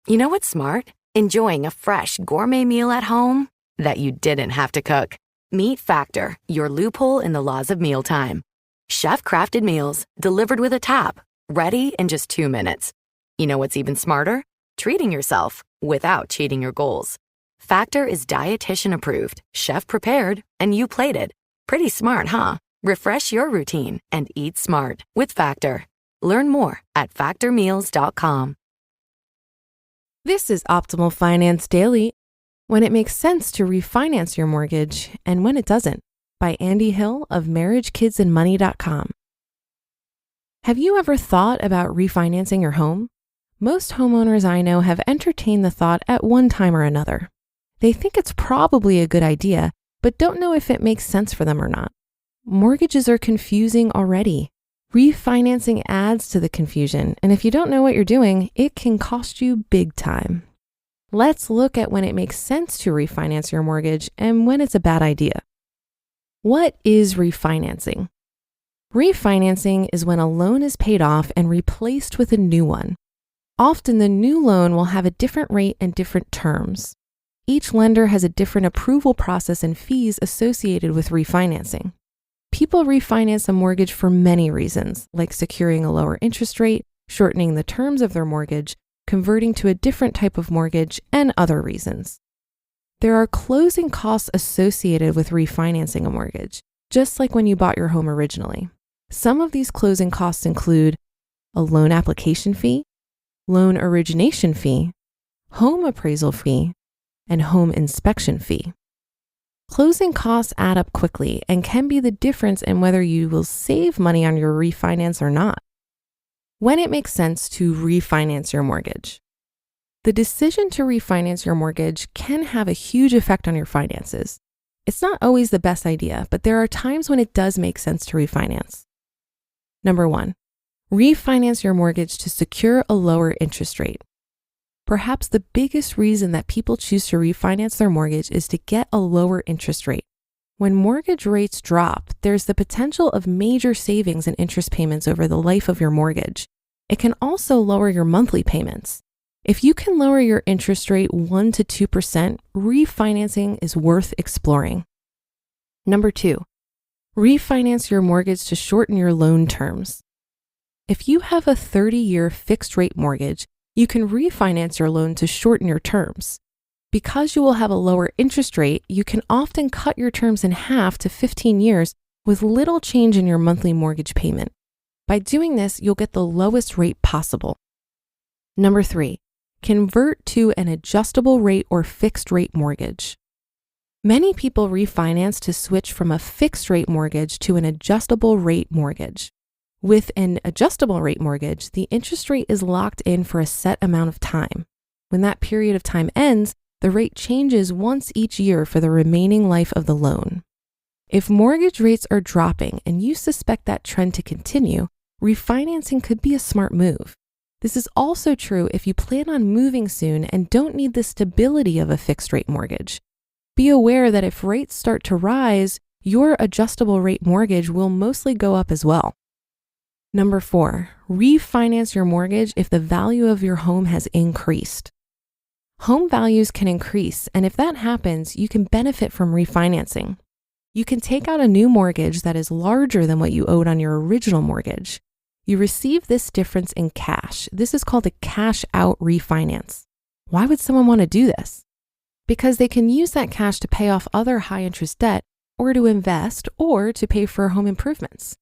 You know what's smart? Enjoying a fresh gourmet meal at home that you didn't have to cook. Meet Factor, your loophole in the laws of mealtime. Chef-crafted meals delivered with a tap, ready in just 2 minutes. You know what's even smarter? Treating yourself without cheating your goals. Factor is dietitian approved, chef prepared, and you plated. Pretty smart, huh? Refresh your routine and eat smart with Factor. Learn more at factormeals.com. This is Optimal Finance Daily, when it makes sense to refinance your mortgage and when it doesn't, by Andy Hill of MarriageKidsAndMoney.com. Have you ever thought about refinancing your home? Most homeowners I know have entertained the thought at one time or another. They think it's probably a good idea, but don't know if it makes sense for them or not. Mortgages are confusing already. Refinancing adds to the confusion, and if you don't know what you're doing, it can cost you big time. Let's look at when it makes sense to refinance your mortgage and when it's a bad idea. What is refinancing? Refinancing is when a loan is paid off and replaced with a new one. Often the new loan will have a different rate and different terms. Each lender has a different approval process and fees associated with refinancing. People refinance a mortgage for many reasons, like securing a lower interest rate, shortening the terms of their mortgage, converting to a different type of mortgage, and other reasons. There are closing costs associated with refinancing a mortgage, just like when you bought your home originally. Some of these closing costs include a loan application fee, loan origination fee, home appraisal fee, and home inspection fee. Closing costs add up quickly and can be the difference in whether you will save money on your refinance or not. When it makes sense to refinance your mortgage. The decision to refinance your mortgage can have a huge effect on your finances. It's not always the best idea, but there are times when it does make sense to refinance. Number 1, refinance your mortgage to secure a lower interest rate. Perhaps the biggest reason that people choose to refinance their mortgage is to get a lower interest rate. When mortgage rates drop, there's the potential of major savings in interest payments over the life of your mortgage. It can also lower your monthly payments. If you can lower your interest rate 1 to 2%, refinancing is worth exploring. Number 2, refinance your mortgage to shorten your loan terms. If you have a 30-year fixed rate mortgage, you can refinance your loan to shorten your terms. Because you will have a lower interest rate, you can often cut your terms in half to 15 years with little change in your monthly mortgage payment. By doing this, you'll get the lowest rate possible. Number 3, convert to an adjustable rate or fixed rate mortgage. Many people refinance to switch from a fixed rate mortgage to an adjustable rate mortgage. With an adjustable rate mortgage, the interest rate is locked in for a set amount of time. When that period of time ends, the rate changes once each year for the remaining life of the loan. If mortgage rates are dropping and you suspect that trend to continue, refinancing could be a smart move. This is also true if you plan on moving soon and don't need the stability of a fixed rate mortgage. Be aware that if rates start to rise, your adjustable rate mortgage will mostly go up as well. Number 4, refinance your mortgage if the value of your home has increased. Home values can increase, and if that happens, you can benefit from refinancing. You can take out a new mortgage that is larger than what you owed on your original mortgage. You receive this difference in cash. This is called a cash out refinance. Why would someone want to do this? Because they can use that cash to pay off other high interest debt, or to invest, or to pay for home improvements.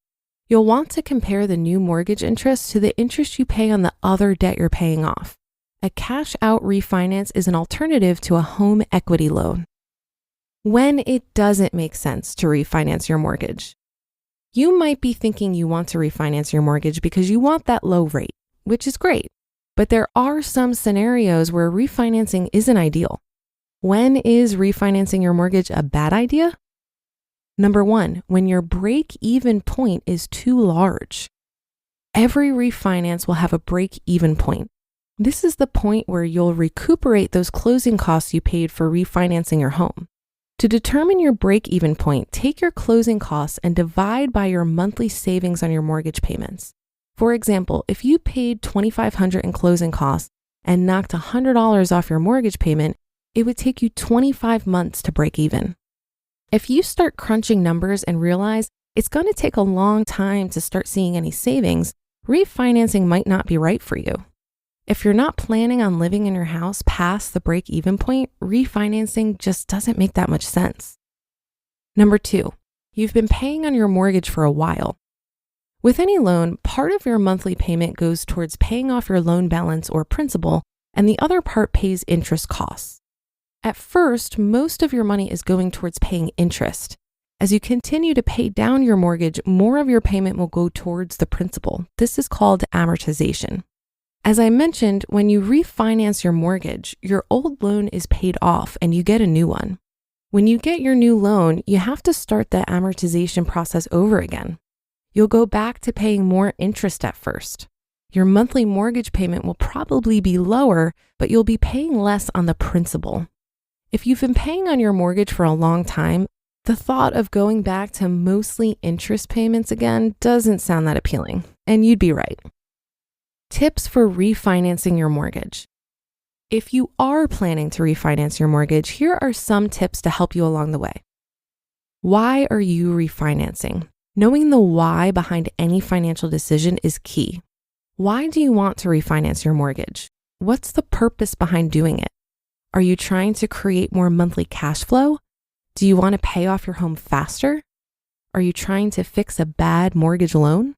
You'll want to compare the new mortgage interest to the interest you pay on the other debt you're paying off. A cash out refinance is an alternative to a home equity loan. When it doesn't make sense to refinance your mortgage. You might be thinking you want to refinance your mortgage because you want that low rate, which is great. But there are some scenarios where refinancing isn't ideal. When is refinancing your mortgage a bad idea? Number 1, when your break-even point is too large. Every refinance will have a break-even point. This is the point where you'll recuperate those closing costs you paid for refinancing your home. To determine your break-even point, take your closing costs and divide by your monthly savings on your mortgage payments. For example, if you paid $2,500 in closing costs and knocked $100 off your mortgage payment, it would take you 25 months to break even. If you start crunching numbers and realize it's going to take a long time to start seeing any savings, refinancing might not be right for you. If you're not planning on living in your house past the break-even point, refinancing just doesn't make that much sense. Number 2, you've been paying on your mortgage for a while. With any loan, part of your monthly payment goes towards paying off your loan balance or principal, and the other part pays interest costs. At first, most of your money is going towards paying interest. As you continue to pay down your mortgage, more of your payment will go towards the principal. This is called amortization. As I mentioned, when you refinance your mortgage, your old loan is paid off and you get a new one. When you get your new loan, you have to start the amortization process over again. You'll go back to paying more interest at first. Your monthly mortgage payment will probably be lower, but you'll be paying less on the principal. If you've been paying on your mortgage for a long time, the thought of going back to mostly interest payments again doesn't sound that appealing, and you'd be right. Tips for refinancing your mortgage. If you are planning to refinance your mortgage, here are some tips to help you along the way. Why are you refinancing? Knowing the why behind any financial decision is key. Why do you want to refinance your mortgage? What's the purpose behind doing it? Are you trying to create more monthly cash flow? Do you want to pay off your home faster? Are you trying to fix a bad mortgage loan?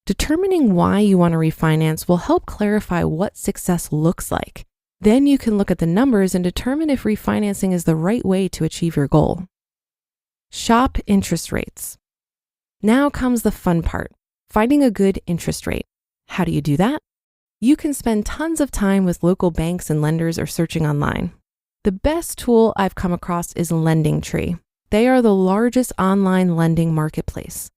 Determining why you want to refinance will help clarify what success looks like. Then you can look at the numbers and determine if refinancing is the right way to achieve your goal. Shop interest rates. Now comes the fun part, finding a good interest rate. How do you do that? You can spend tons of time with local banks and lenders or searching online. The best tool I've come across is LendingTree. They are the largest online lending marketplace.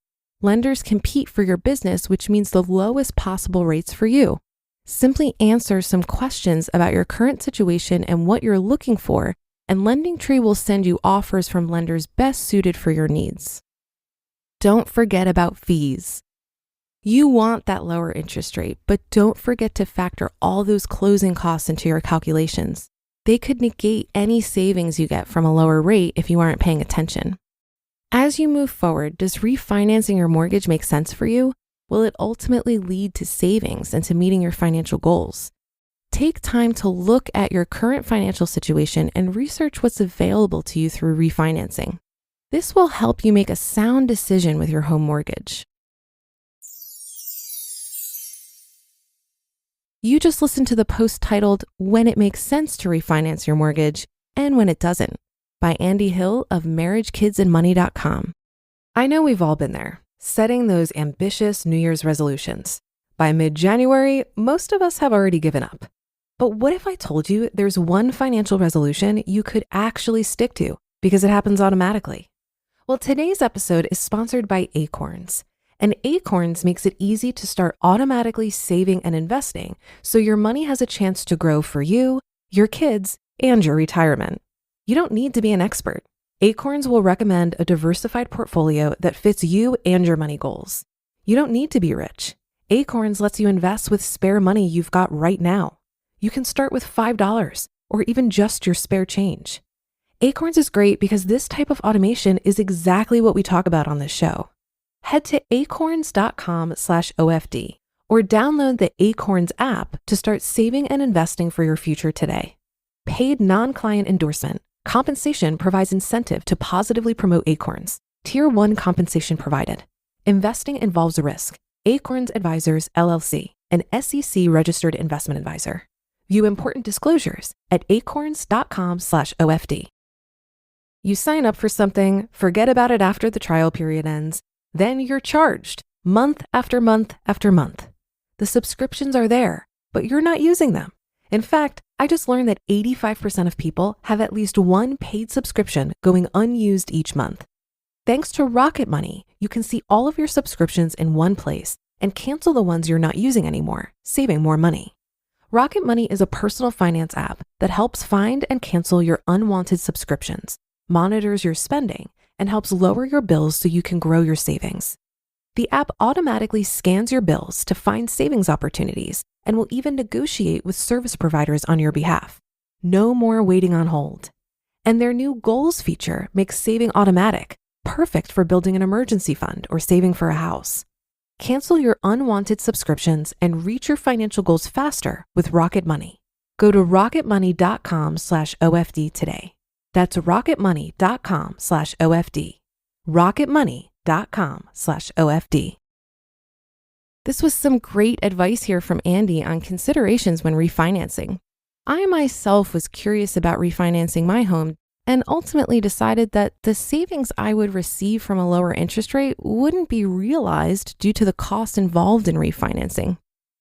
Lenders compete for your business, which means the lowest possible rates for you. Simply answer some questions about your current situation and what you're looking for, and LendingTree will send you offers from lenders best suited for your needs. Don't forget about fees. You want that lower interest rate, but don't forget to factor all those closing costs into your calculations. They could negate any savings you get from a lower rate if you aren't paying attention. As you move forward, does refinancing your mortgage make sense for you? Will it ultimately lead to savings and to meeting your financial goals? Take time to look at your current financial situation and research what's available to you through refinancing. This will help you make a sound decision with your home mortgage. You just listened to the post titled, When It Makes Sense to Refinance Your Mortgage and When It Doesn't, by Andy Hill of marriagekidsandmoney.com. I know we've all been there, setting those ambitious New Year's resolutions. By mid-January, most of us have already given up. But what if I told you there's one financial resolution you could actually stick to because it happens automatically? Well, today's episode is sponsored by Acorns. And Acorns makes it easy to start automatically saving and investing so your money has a chance to grow for you, your kids, and your retirement. You don't need to be an expert. Acorns will recommend a diversified portfolio that fits you and your money goals. You don't need to be rich. Acorns lets you invest with spare money you've got right now. You can start with $5 or even just your spare change. Acorns is great because this type of automation is exactly what we talk about on this show. Head to acorns.com/OFD or download the Acorns app to start saving and investing for your future today. Paid non-client endorsement. Compensation provides incentive to positively promote Acorns. Tier 1 compensation provided. Investing involves risk. Acorns Advisors, LLC, an SEC registered investment advisor. View important disclosures at acorns.com/OFD. You sign up for something, forget about it after the trial period ends, then you're charged month after month after month. The subscriptions are there, but you're not using them. In fact, I just learned that 85% of people have at least one paid subscription going unused each month. Thanks to Rocket Money, you can see all of your subscriptions in one place and cancel the ones you're not using anymore, saving more money. Rocket Money is a personal finance app that helps find and cancel your unwanted subscriptions, monitors your spending, and helps lower your bills so you can grow your savings. The app automatically scans your bills to find savings opportunities and will even negotiate with service providers on your behalf. No more waiting on hold. And their new goals feature makes saving automatic, perfect for building an emergency fund or saving for a house. Cancel your unwanted subscriptions and reach your financial goals faster with Rocket Money. Go to rocketmoney.com/OFD today. That's rocketmoney.com/OFD. rocketmoney.com/OFD. This was some great advice here from Andy on considerations when refinancing. I myself was curious about refinancing my home and ultimately decided that the savings I would receive from a lower interest rate wouldn't be realized due to the cost involved in refinancing.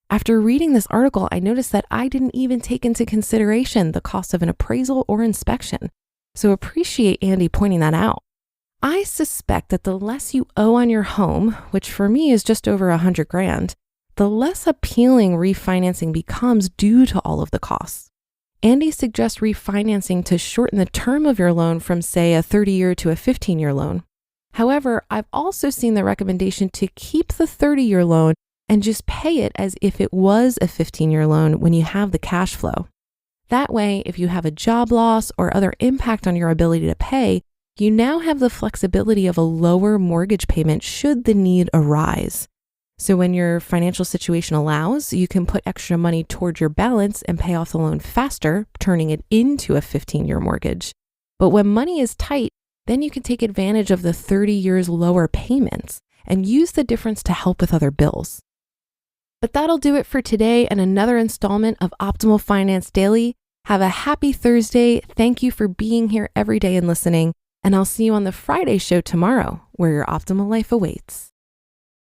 After reading this article, I noticed that I didn't even take into consideration the cost of an appraisal or inspection. So appreciate Andy pointing that out. I suspect that the less you owe on your home, which for me is just over $100,000, the less appealing refinancing becomes due to all of the costs. Andy suggests refinancing to shorten the term of your loan from, say, a 30-year to a 15-year loan. However, I've also seen the recommendation to keep the 30-year loan and just pay it as if it was a 15-year loan when you have the cash flow. That way, if you have a job loss or other impact on your ability to pay, you now have the flexibility of a lower mortgage payment should the need arise. So when your financial situation allows, you can put extra money towards your balance and pay off the loan faster, turning it into a 15-year mortgage. But when money is tight, then you can take advantage of the 30 years lower payments and use the difference to help with other bills. But that'll do it for today and another installment of Optimal Finance Daily. Have a happy Thursday. Thank you for being here every day and listening. And I'll see you on the Friday show tomorrow, where your optimal life awaits.